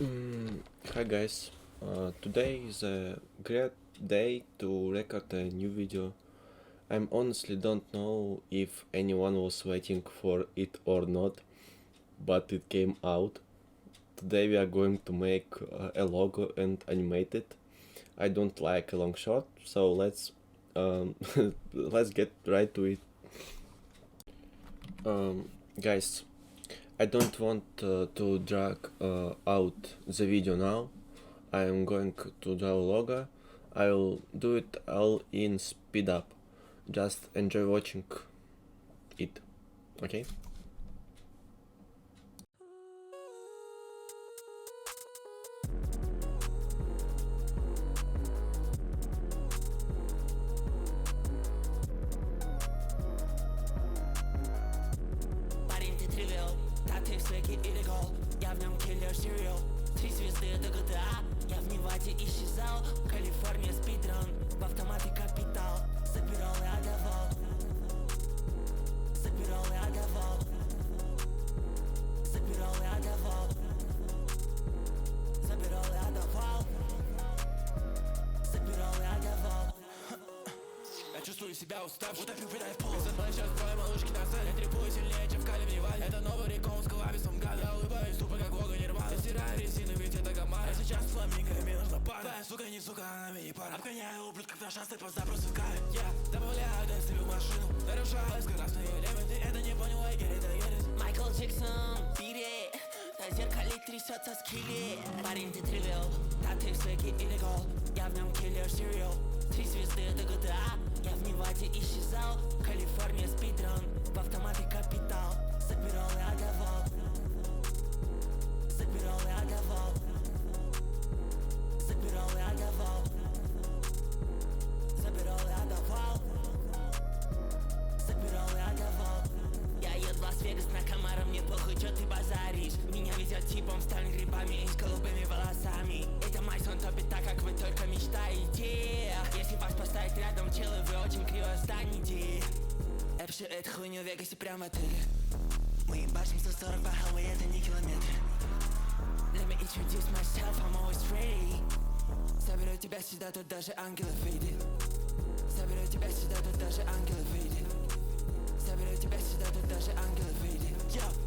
Hi guys, today is a great day to record a new video. I honestly don't know if anyone was waiting for it or not, but it came out. Today we are going to make a logo and animate it. I don't like a long shot, so let's get right to it. Guys, I don't want to drag out the video now. I am going to draw a logo. I'll do it all in speed up. Just enjoy watching it. Okay? Парень, ты тривиал, да ты в свеке illegal. Я в нем киллер serial. 3 звезды до GTA. Я в Неваде исчезал. Калифорния спидран. В автомате капитал. Забирал и отдавал. Забирал и отдавал. Забирал и отдавал. Забирал и отдавал. Забирал и отдавал. Я чувствую себя уставшим, утопил педай в пол. За мной сейчас двое малышки на сцене. Требую сильнее, чем в Кале в Неваде. Это новый рекон с коллабисом гада. Я улыбаюсь тупо как Вога Нирвана. Я стираю резину, ведь это гамма. А сейчас фламинго, мне нужна пара. Твоя сука не сука, она мини-пара. Обгоняю ублюдков на шансы по запросу в кайф. Я добавляю десты в машину. Нарушаю скоростные элементы. Это не понял, I get it, I get it. Майкл Джексон, beat it. На зеркале трясется скилли. Парень, ты тривиал, да ты в свеке illegal. Я в нем киллер serial. 3 звезды до GTA. Я в Неваде исчезал. Калифорния спидран. В автомате капитал. Забирал и отдавал. Забирал и отдавал. Забирал и отдавал. Забирал и отдавал. Забирал и отдавал. Я еду в Лас-Вегас на Камаро, мне похуй, чё ты базаришь. Меня везет типом, стальными грибами и с голубыми волосами. Это Майсон топит так, как вы только мечтаете. Если вас поставить рядом, челы, вы очень криво станете. Я пишу эту хуйню в Вегасе прямо в отеле. Мы ебашим 140 по Хэллоуи, это не километры. Let me introduce myself, I'm always ready. Соберу тебя сюда, тут даже ангелов видит. Соберу тебя сюда, тут даже ангелов видит. Соберу тебя сюда, тут даже ангелов видит.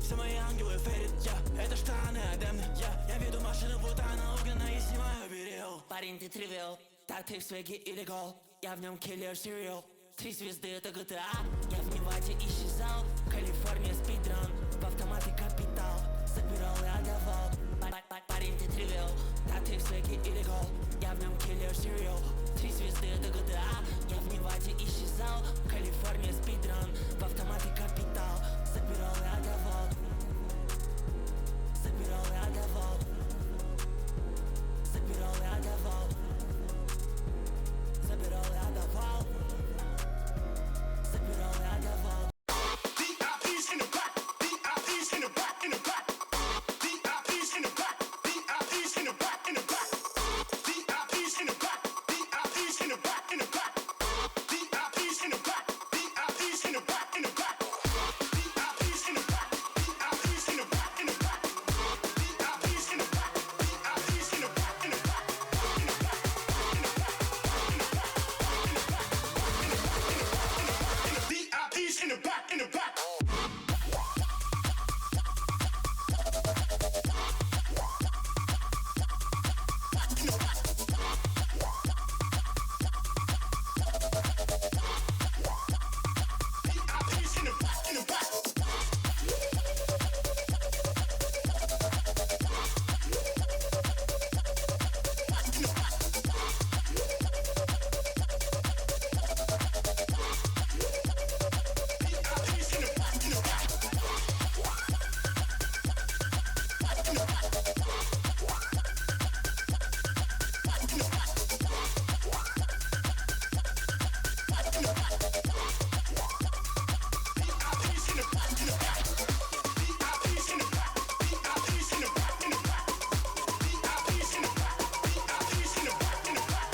Все мои ангелы фейдит, это штаны Адем. Я веду машину, будто она угнана и снимаю берил. Парень, ты тривиал, да ты в свеге illegal. Я в нем киллер serial. 3 звезды это GTA. Я в Неваде исчезал. Калифорния спидран. В автомате капитал. Забирал и отдавал. Парень, ты тривиал, да ты в свеке illegal. Я в нем киллер serial. 3 звезды это GTA. Я в Неваде исчезал. Калифорния спидран. В автомате капитал. Забирал и отдавал. Забирал и отдавал. Забирал и отдавал. Забирал и отдавал. Забирал и отдавал. VIPs in the back, VIPs in the back, in the back. VIPs in the back, VIPs in the back, in the back. VIPs in the back, VIPs in the back, in the back. VIPs in the back, VIPs in the back, in the back. VIPs in the back, VIPs in the back, in the back. VIPs in the back, VIPs in the back, in the back. In the back, in the back, in the back, in the back, in the back, in the back. VIPs in the back, in the back. VIPs in the back, in the back. VIPs in the back, in the back. VIPs in the back, in the back. VIPs in the back, VIPs in the back, in the back. VIPs in the back, VIPs in the back, in the back.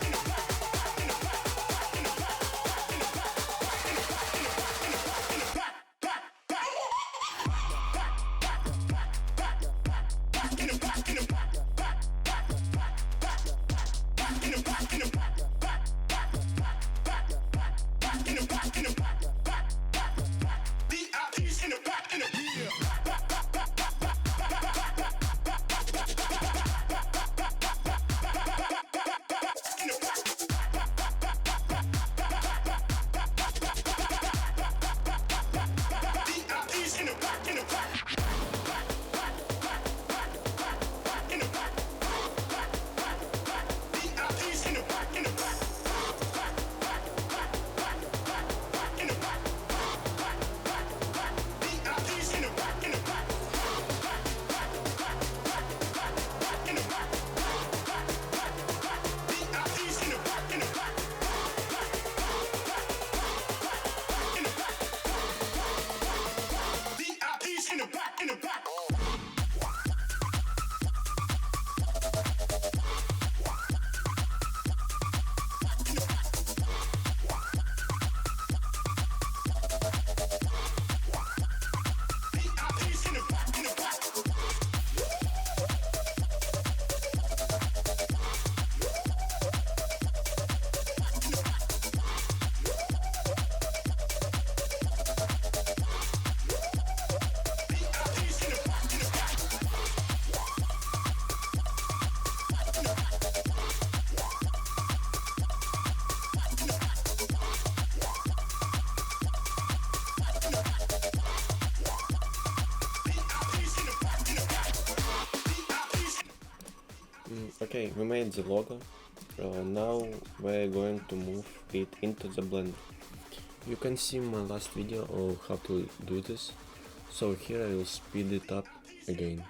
In the back, in the back, in the back, in the back, in the back, in the back, in the back, in the back, back, back, back, back, back, back, back, back, in the back, in the back. Okay, we made the logo. Now we're going to move it into the blender. You can see my last video of how to do this, so here I will speed it up again.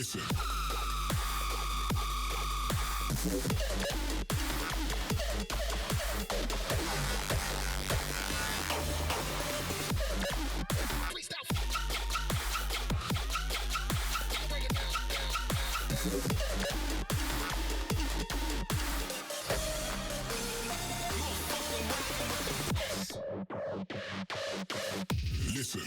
Listen. Listen.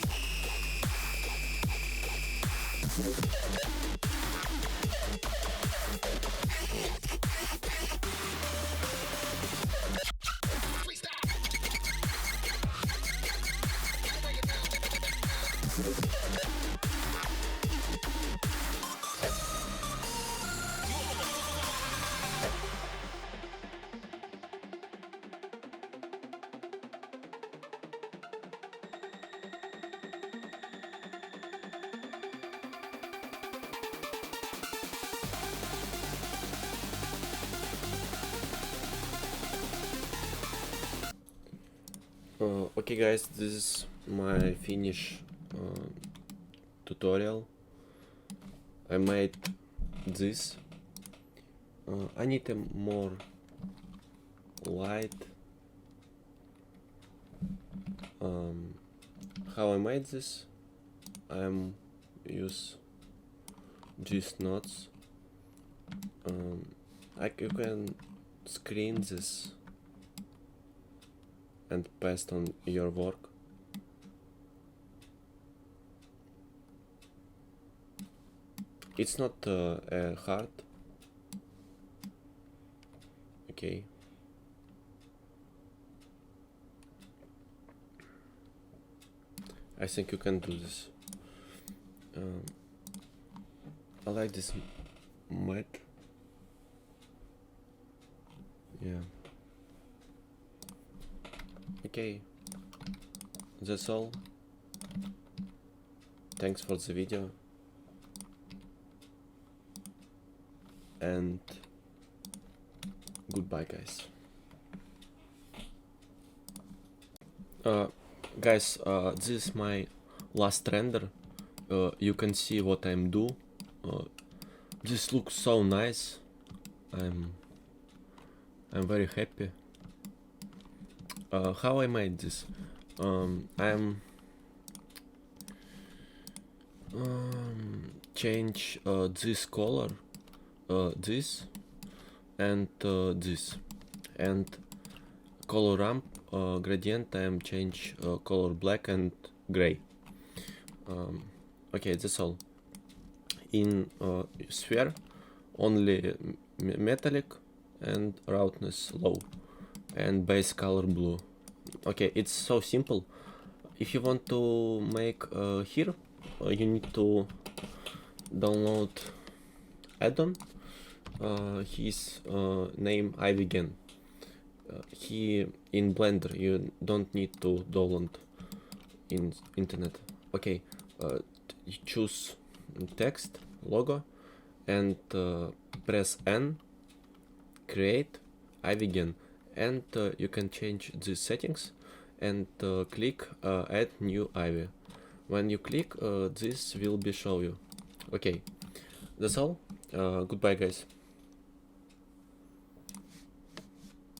Okay guys, this is my finish tutorial. I made this. I need a more light. How I made this? I'm use these notes. You can screen this and paste on your work. It's not hard. Okay. I think you can do this. I like this mat. Yeah. Okay. That's all. Thanks for the video. And goodbye, guys. Guys, this is my last render. You can see what I'm do. This looks so nice. I'm very happy. How I made this? I'm change this color, this and this, and color ramp gradient I'm change color black and gray. Okay, that's all. In sphere only metallic and roughness low and base color blue. Okay, it's so simple. If you want to make here, you need to download add-on. His name Ivigen. He in Blender. You don't need to download in internet. Okay, you choose text logo and press N, create Ivigen, and you can change the settings and click add new Ivy. When you click, this will be show you. Okay, that's all. Goodbye, guys.